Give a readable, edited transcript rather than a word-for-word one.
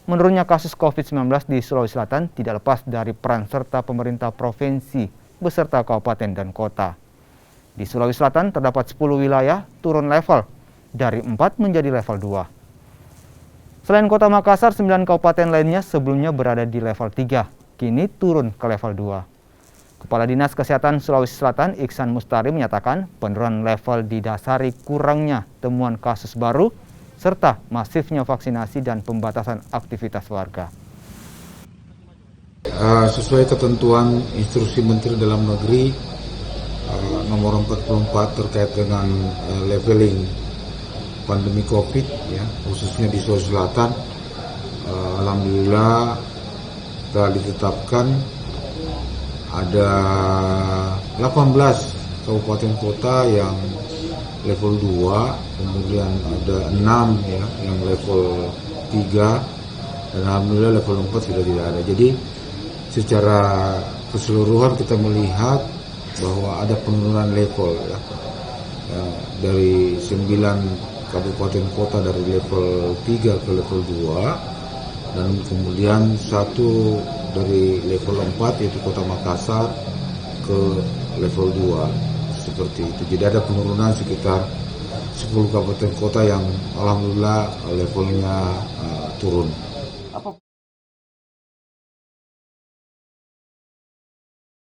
Menurunnya kasus COVID-19 di Sulawesi Selatan tidak lepas dari peran serta pemerintah provinsi beserta kabupaten dan kota. Di Sulawesi Selatan terdapat 10 wilayah turun level dari 4 menjadi level 2. Selain kota Makassar, 9 kabupaten lainnya sebelumnya berada di level 3, kini turun ke level 2. Kepala Dinas Kesehatan Sulawesi Selatan Iksan Mustari menyatakan penurunan level didasari kurangnya temuan kasus baru serta masifnya vaksinasi dan pembatasan aktivitas warga. Sesuai ketentuan Instruksi Menteri Dalam Negeri nomor 44 terkait dengan leveling pandemi COVID, ya, khususnya di Sulawesi Selatan, alhamdulillah telah ditetapkan ada 18 kabupaten kota yang level 2, kemudian ada 6 ya yang level 3, dan alhamdulillah level 4 sudah tidak ada. Jadi secara keseluruhan kita melihat bahwa ada penurunan level ya, dari 9 kabupaten kota dari level 3 ke level 2, dan kemudian 1 dari level 4 yaitu kota Makassar ke level 2. Seperti itu. Jadi ada penurunan sekitar 10 kabupaten kota yang alhamdulillah levelnya turun.